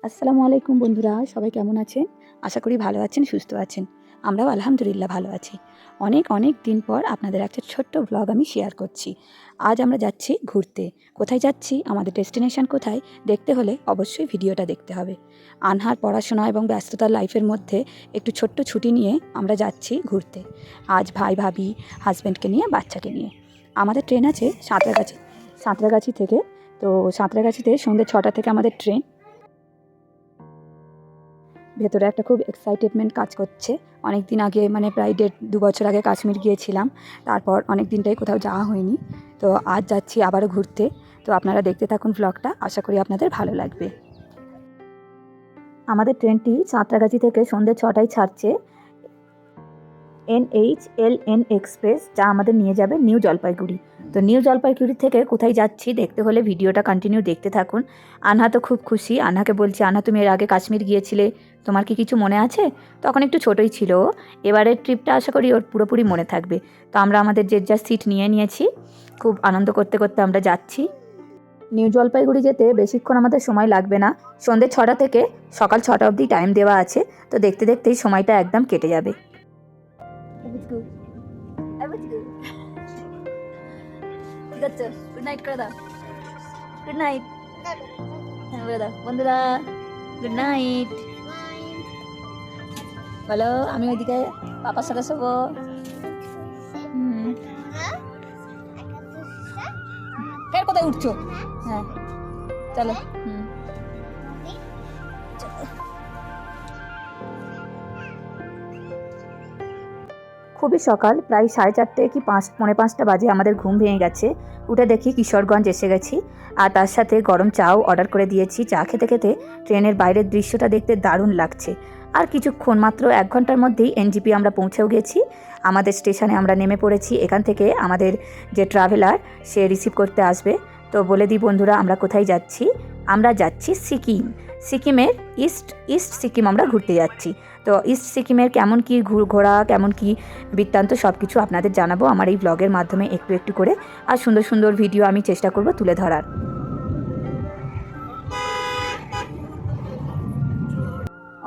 আসসালামু আলাইকুম বন্ধুরা, সবাই কেমন আছেন? আশা করি ভালো আছেন, সুস্থ আছেন। আমরাও আলহামদুলিল্লাহ ভালো আছি। অনেক দিন পর আপনাদের একটা ছোট্ট ব্লগ আমি শেয়ার করছি। আজ আমরা যাচ্ছি ঘুরতে। কোথায় যাচ্ছি, আমাদের ডেস্টিনেশন কোথায়, দেখতে হলে অবশ্যই ভিডিওটা দেখতে হবে। আনহার পড়াশোনা এবং ব্যস্ততার লাইফের মধ্যে একটু ছোট্ট ছুটি নিয়ে আমরা যাচ্ছি ঘুরতে। আজ ভাই ভাবি, হাজব্যান্ডকে নিয়ে, বাচ্চাকে নিয়ে। আমাদের ট্রেন আছে সাঁতরাগাছি থেকে। তো সাঁতরাগাছিতে সন্ধ্যে 6টা থেকে আমাদের ট্রেন। ভেতরে একটা খুব এক্সাইটেডমেন্ট কাজ করছে। অনেক দিন আগে, মানে প্রায় 1.5-2 বছর আগে কাশ্মীর গিয়েছিলাম। তারপর অনেক দিনটাই কোথাও যাওয়া হয়নি। তো আজ যাচ্ছি আবারও ঘুরতে। তো আপনারা দেখতে থাকুন ব্লগটা, আশা করি আপনাদের ভালো লাগবে। আমাদের ট্রেনটি সাঁতরাগাছি থেকে সন্ধ্যে 6টায় ছাড়ছে NHLN এক্সপ্রেস, যা আমাদের নিয়ে যাবে নিউ জলপাইগুড়ি। তো নিউ জলপাইগুড়ি থেকে কোথায় যাচ্ছি দেখতে হলে ভিডিওটা কন্টিনিউ দেখতে থাকুন। আনহা তো খুব খুশি। আনহাকে বলছি, আনহা তুমি এর আগে কাশ্মীর গিয়েছিলে, তোমার কি কিছু মনে আছে? তখন একটু ছোটোই ছিল ও। এবারের ট্রিপটা আশা করি ওর পুরোপুরি মনে থাকবে। তো আমরা আমাদের যে যা সিট নিয়ে নিয়েছি, খুব আনন্দ করতে করতে আমরা যাচ্ছি। নিউ জলপাইগুড়ি যেতে বেশিক্ষণ আমাদের সময় লাগবে না। সন্ধ্যে 6টা থেকে সকাল 6টা অবধি টাইম দেওয়া আছে। তো দেখতে দেখতেই সময়টা একদম কেটে যাবে। ঠিক আছে, গুড নাইট করে দাও। Good night. হ্যাঁ বলে দাও বন্ধুরা, গুড নাইট বলো। আমি ওইদিকে পাপার সাথে শোবো। ফের কোথায় উঠছো? হ্যাঁ চলো। খুবই সকাল, প্রায় 4:30 কি 5:45 বাজে আমাদের ঘুম ভেঙে গেছে। উঠে দেখি কিশোরগঞ্জ এসে গেছি। আর তার সাথে গরম চাও অর্ডার করে দিয়েছি। চা খেতে খেতে ট্রেনের বাইরের দৃশ্যটা দেখতে দারুণ লাগছে। আর কিছুক্ষণ, মাত্র 1 ঘন্টার মধ্যেই NGP আমরা পৌঁছেও গেছি। আমাদের স্টেশনে আমরা নেমে পড়েছি। এখান থেকে আমাদের যে ট্রাভেলার, সে রিসিভ করতে আসবে। তো বলে দিই বন্ধুরা, আমরা কোথায় যাচ্ছি। আমরা যাচ্ছি সিকিমের ইস্ট সিকিম আমরা ঘুরতে যাচ্ছি। তো ইস্ট সিকিমের কেমন কি ঘোরা, কেমন কি বৃত্তান্ত, সব কিছু আপনাদের জানাবো আমার এই ব্লগের মাধ্যমে একটু একটু করে। আর সুন্দর সুন্দর ভিডিও আমি চেষ্টা করব তুলে ধরার।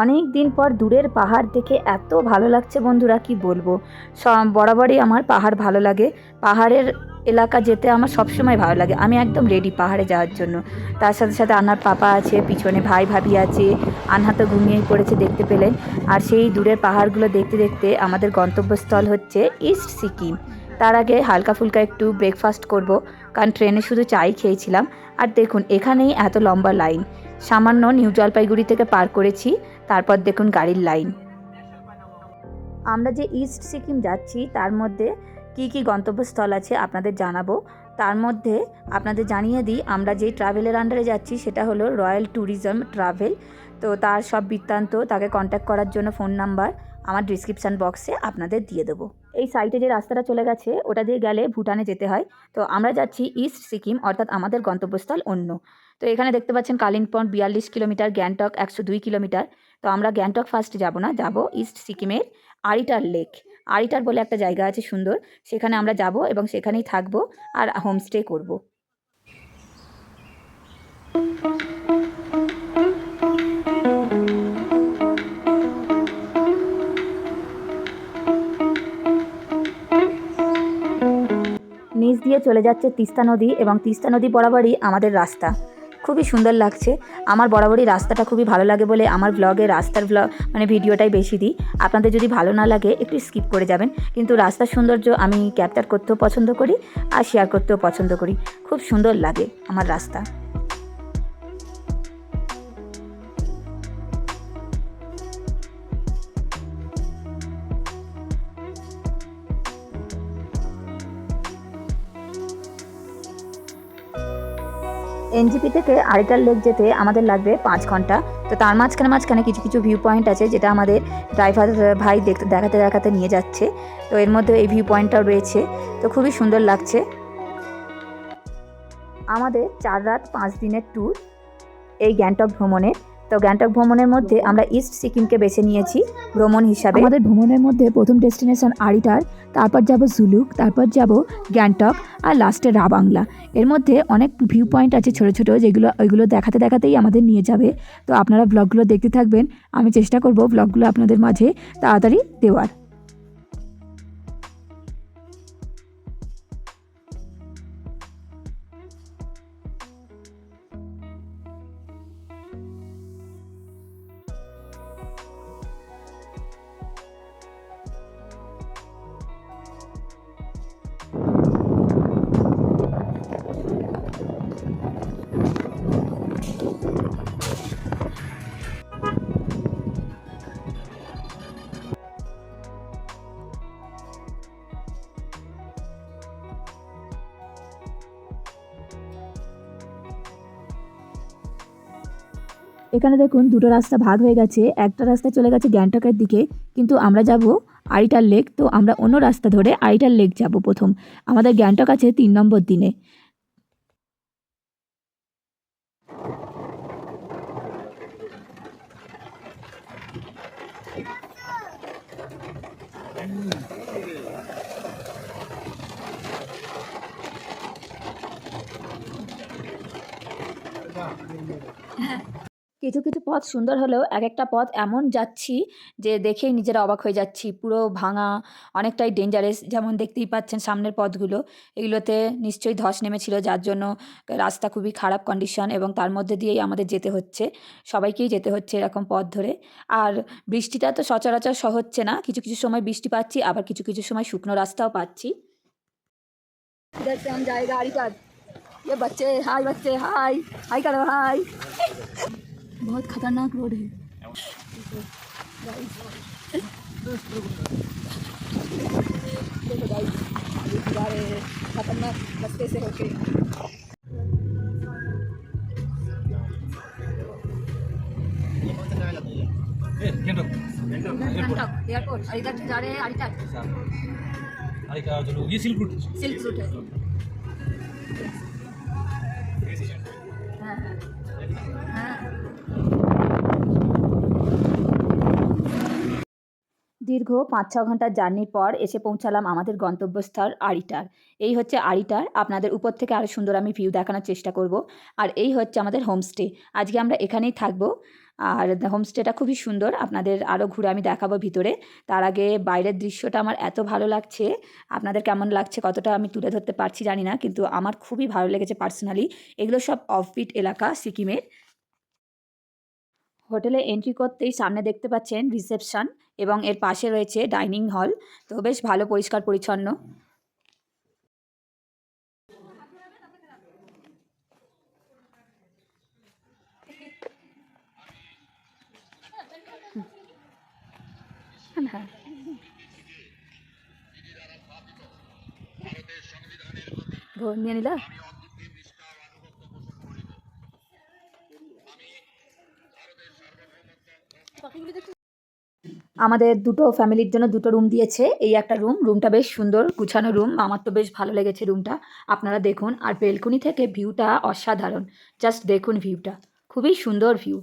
অনেক দিন পর দূরের পাহাড় দেখে এত ভালো লাগছে বন্ধুরা, কি বলবো। বরাবরই আমার পাহাড় ভালো লাগে। পাহাড়ের এলাকা যেতে আমার সবসময় ভালো লাগে। আমি একদম রেডি পাহাড়ে যাওয়ার জন্য। তার সাথে সাথে আনহার পাপা আছে, পিছনে ভাই ভাবি আছে। আনহা তো ঘুমিয়েই পড়েছে, দেখতে পেলেন। আর সেই দূরের পাহাড়গুলো দেখতে দেখতে আমাদের গন্তব্যস্থল হচ্ছে ইস্ট সিকিম। তার আগে হালকা ফুলকা একটু ব্রেকফাস্ট করব, কারণ ট্রেনে শুধু চাই খেয়েছিলাম। আর দেখুন, এখানেই এত লম্বা লাইন। সামান্য নিউ জলপাইগুড়ি থেকে পার করেছি, তারপর দেখুন গাড়ির লাইন। আমরা যে ইস্ট সিকিম যাচ্ছি তার মধ্যে কি কি গন্তব্যস্থল আছে আপনাদের জানাবো। তার মধ্যে আপনাদের জানিয়ে দিই, আমরা যেই ট্রাভেলের আন্ডারে যাচ্ছি সেটা হলো রয়্যাল ট্যুরিজম ট্রাভেল। তো তার সব বৃত্তান্ত, তাকে কন্ট্যাক্ট করার জন্য ফোন নাম্বার আমার ডিসক্রিপশান বক্সে আপনাদের দিয়ে দেবো। এই সাইটে যে রাস্তাটা চলে গেছে, ওটা দিয়ে গেলে ভুটানে যেতে হয়। তো আমরা যাচ্ছি ইস্ট সিকিম, অর্থাৎ আমাদের গন্তব্যস্থল অন্য। তো এখানে দেখতে পাচ্ছেন কালিম্পং 42 কিলোমিটার, গ্যাংটক 102 কিলোমিটার। তো আমরা গ্যাংটক ফার্স্ট যাব না, যাব ইস্ট সিকিমের আরিটার লেক। আরিটার বলে একটা জায়গা আছে সুন্দর, সেখানে আমরা যাব এবং সেখানেই থাকবো আর হোমস্টে করব। নিচ দিয়ে চলে যাচ্ছে তিস্তা নদী, এবং তিস্তা নদী বরাবরই আমাদের রাস্তা। খুবই সুন্দর লাগছে। আমার বরাবরই রাস্তাটা খুবই ভালো লাগে বলে আমার ব্লগে রাস্তার মানে ভিডিওটাই বেশি দিই। আপনাদের যদি ভালো না লাগে একটু স্কিপ করে যাবেন, কিন্তু রাস্তার সৌন্দর্য আমি ক্যাপচার করতেও পছন্দ করি আর শেয়ার করতেও পছন্দ করি। খুব সুন্দর লাগে আমার রাস্তা। NGP থেকে আরিটার লেক যেতে আমাদের লাগবে 5 ঘন্টা। তো তার মাঝখানে কিছু কিছু ভিউ পয়েন্ট আছে, যেটা আমাদের ড্রাইভার ভাই দেখাতে দেখাতে নিয়ে যাচ্ছে। তো এর মধ্যে এই ভিউ পয়েন্টটাও রয়েছে। তো খুবই সুন্দর লাগছে। আমাদের 4 রাত 5 দিনের ট্যুর এই গ্যাংটক ভ্রমণে। তো গ্যাংটক ভ্রমণের মধ্যে আমরা ইস্ট সিকিমকে বেছে নিয়েছি ভ্রমণ হিসাবে। আমাদের ভ্রমণের মধ্যে প্রথম ডেস্টিনেশন আরিটার, তারপর যাব জুলুক, তারপর যাব গ্যাংটক, আর লাস্টে রাবাংলা। এর মধ্যে অনেক ভিউ পয়েন্ট আছে ছোট ছোট, যেগুলো ওইগুলো দেখাতে দেখাতেই আমাদের নিয়ে যাবে। তো আপনারা ব্লগগুলো দেখতে থাকবেন, আমি চেষ্টা করব ব্লগগুলো আপনাদের মাঝে তাড়াতাড়ি দেওয়ার। এখানে দেখুন দুটো রাস্তা ভাগ হয়ে গেছে, একটা রাস্তা চলে গেছে গ্যাংটকের দিকে, কিন্তু আমরা যাব আরিটার লেক। তো আমরা অন্য রাস্তা ধরে আরিটার লেক যাব প্রথম। আমাদের গ্যাংটক আছে 3 নম্বর দিনে। কিছু কিছু পথ সুন্দর হলেও এক একটা পথ এমন যাচ্ছি যে দেখেই নিজেরা অবাক হয়ে যাচ্ছি, পুরো ভাঙা, অনেকটাই ডেঞ্জারাস। যেমন দেখতেই পাচ্ছেন সামনের পথগুলো, এগুলোতে নিশ্চয়ই ধস নেমেছিল, যার জন্য রাস্তা খুবই খারাপ কন্ডিশন, এবং তার মধ্যে দিয়েই আমাদের যেতে হচ্ছে, সবাইকেই যেতে হচ্ছে এরকম পথ ধরে। আর বৃষ্টিটা তো সচরাচর হচ্ছে না, কিছু কিছু সময় বৃষ্টি পাচ্ছি, আবার কিছু কিছু সময় শুকনো রাস্তাও পাচ্ছি। हम जाएगा हरिद्वार। ये बच्चे हाय हाय करो हाय। बहुत खतरनाक रोड है। देखो गाइस, ये जा रहे हैं खतरनाक रास्ते से होके। गेंटोक एयरपोर्ट, और इधर जा रहे हैं हरिद्वार। चलो ये सिल्क रूट सिल्क रूट है। हाँ हाँ। দীর্ঘ 5-6 ঘন্টার জার্নির পর এসে পৌঁছালাম আমাদের গন্তব্যস্থল আরিটার। এই হচ্ছে আরিটার, আপনাদের উপর থেকে আরও সুন্দর আমি ভিউ দেখানোর চেষ্টা করব। আর এই হচ্ছে আমাদের হোমস্টে, আজকে আমরা এখানেই থাকবো। আর হোমস্টেটা খুবই সুন্দর, আপনাদের আরও ঘুরে আমি দেখাবো ভিতরে। তার আগে বাইরের দৃশ্যটা আমার এত ভালো লাগছে, আপনাদের কেমন লাগছে কতটা আমি তুলে ধরতে পারছি জানি না, কিন্তু আমার খুবই ভালো লেগেছে পার্সোনালি। এগুলো সব অফবিট এলাকা সিকিমের। হোটেলে এন্ট্রি করতেই সামনে দেখতে পাচ্ছেন রিসেপশন, এবং এর পাশে রয়েছে ডাইনিং হল। তো বেশ ভালো পরিষ্কার পরিচ্ছন্ন। নিয়ে নিলা। আমাদের দুটো ফ্যামিলির জন্য দুটো রুম দিয়েছে। এই একটা রুমটা বেশ সুন্দর গুছানো রুম, আমার তো বেশ ভালো লেগেছে রুমটা। আপনারা দেখুন, আর বেলকনি থেকে ভিউটা অসাধারণ। জাস্ট দেখুন ভিউটা, খুবই সুন্দর ভিউ।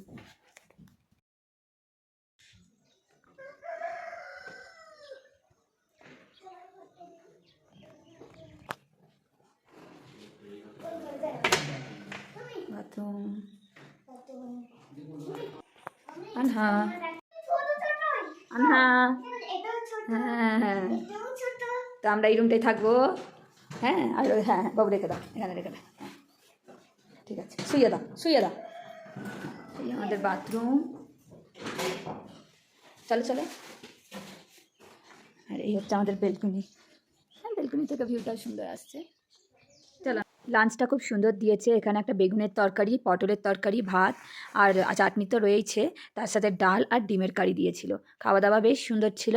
বাথরুম আনহা আনহা। হ্যাঁ হ্যাঁ, তো আমরা এই রুমটাই থাকবো। হ্যাঁ, আর হ্যাঁ বাবু রেখে দাও, এখানে রেখে দাও। হ্যাঁ ঠিক আছে, শুয়ে দাও শুয়ে দাও। এই আমাদের বাথরুম, চলো চলো। আর এই হচ্ছে আমাদের বেলকনি। হ্যাঁ, বেলকনি থেকে ভিউটা সুন্দর আসছে। চলো, লাঞ্চটা খুব সুন্দর দিয়েছে। এখানে একটা বেগুনের তরকারি, পটলের তরকারি, ভাত, আর চাটনি তো রয়েইছে, তার সাথে ডাল আর ডিমের কারি দিয়েছিল। খাওয়া দাওয়া বেশ সুন্দর ছিল।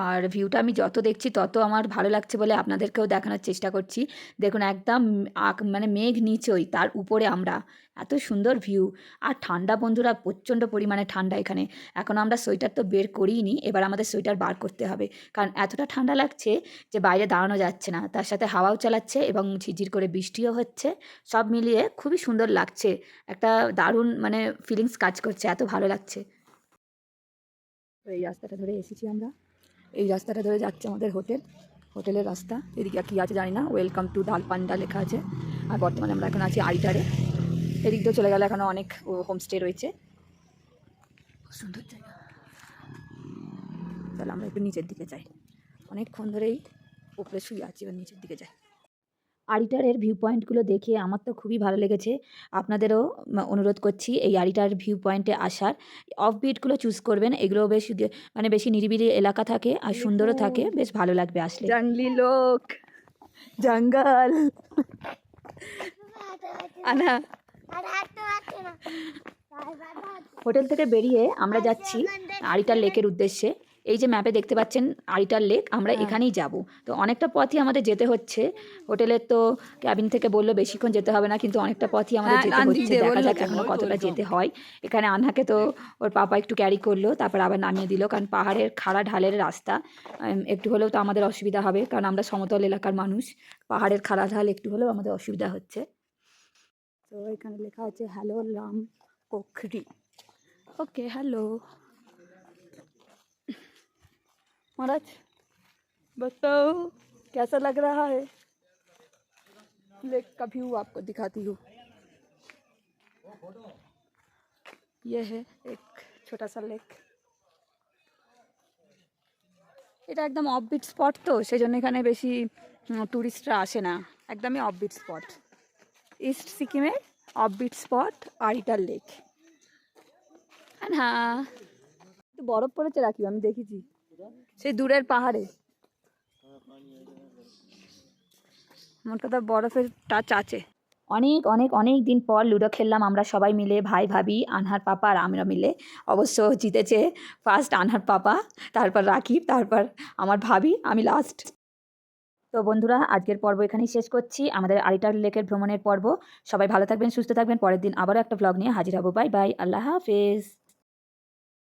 আর ভিউটা আমি যত দেখছি তত আমার ভালো লাগছে বলে আপনাদেরকেও দেখানোর চেষ্টা করছি। দেখুন একদম মানে মেঘ নিচই, তার উপরে আমরা। এত সুন্দর ভিউ। আর ঠান্ডা বন্ধুরা, প্রচণ্ড পরিমাণে ঠান্ডা এখানে। এখনও আমরা সোয়েটার তো বের করিইনি, এবার আমাদের সোয়েটার বার করতে হবে। কারণ এতটা ঠান্ডা লাগছে যে বাইরে দাঁড়ানো যাচ্ছে না। তার সাথে হাওয়াও চালাচ্ছে এবং ঝিরঝির করে বৃষ্টিও হচ্ছে। সব মিলিয়ে খুবই সুন্দর লাগছে। একটা দারুণ মানে ফিলিংস কাজ করছে, এত ভালো লাগছে। তো এই রাস্তাটা ধরে এসেছি আমরা। এই রাস্তাটা ধরে যাচ্ছে আমাদের হোটেলের রাস্তা। এদিকে কী আছে জানি না, ওয়েলকাম টু ডালপান্ডা লেখা আছে। আর বর্তমানে আমরা এখন আছি আইটারে। এদিক দিয়ে চলে গেলে এখনও অনেক হোমস্টে রয়েছে। খুব সুন্দর জায়গা। তাহলে আমরা একটু নিচের দিকে যাই। অনেকক্ষণ ধরেই উপরে শুয়ে আছি, এবার নিচের দিকে যাই। আরিটারের ভিউ পয়েন্টগুলো দেখে আমার তো খুবই ভালো লেগেছে। আপনাদেরও অনুরোধ করছি এই আরিটার ভিউ পয়েন্টে আসার। অফ বিটগুলো চুজ করবেন, এগুলো বেশ মানে বেশি নিরিবিলি এলাকা থাকে আর সুন্দরও থাকে, বেশ ভালো লাগবে আসলে। জঙ্গলি লোক, জঙ্গল আনা। হোটেল থেকে বেরিয়ে আমরা যাচ্ছি আরিটার লেকের উদ্দেশ্যে। এই যে ম্যাপে দেখতে পাচ্ছেন আরিটার লেক, আমরা এখানেই যাব। তো অনেকটা পথই আমাদের যেতে হচ্ছে। হোটেলের তো ক্যাবিন থেকে বললো বেশিক্ষণ যেতে হবে না, কিন্তু অনেকটা পথই আমাদের যেতে হচ্ছে। দেখা যাক এখনো কতটা যেতে হয়। এখানে আনহাকে তো ওর পাপা একটু ক্যারি করলো, তারপর আবার নামিয়ে দিল, কারণ পাহাড়ের খাড়া ঢালের রাস্তা। একটু হলেও তো আমাদের অসুবিধা হবে, কারণ আমরা সমতল এলাকার মানুষ। পাহাড়ের খাড়া ঢাল একটু হলেও আমাদের অসুবিধা হচ্ছে। তো এখানে লেখা আছে হ্যালো রাম पोखरी। ओके हेलो महाराज, बताओ कैसा लग रहा है? लेक का व्यू आपको दिखाती हूँ। ये है एक छोटा सा लेक। এটা একদম অফবিট স্পট, তো সেই জন্য এখানে বেশি টুরিস্টরা আসে না। একদমই অফবিট স্পট, ইস্ট সিকিমের অফবিট স্পট আরিটার লেক। হ্যাঁ, একটু বরফ পড়েছে রাখি, আমি দেখেছি সেই দূরের পাহাড়ে। মোট কথা বরফের টাচ আছে। অনেক অনেক অনেক দিন পর লুডো খেললাম আমরা সবাই মিলে, ভাই ভাবি, আনহার পাপা আর আমরা মিলে। অবশ্য জিতেছে ফার্স্ট আনহার পাপা, তারপর রাকিব, তারপর আমার ভাবি, আমি লাস্ট। তো বন্ধুরা, আজকের পর্ব এখানেই শেষ করছি, আমাদের আরিটার লেকের ভ্রমণের পর্ব। সবাই ভালো থাকবেন, সুস্থ থাকবেন। পরের দিন আবারও একটা ব্লগ নিয়ে হাজির হব। বাই বাই, আল্লাহ হাফেজ।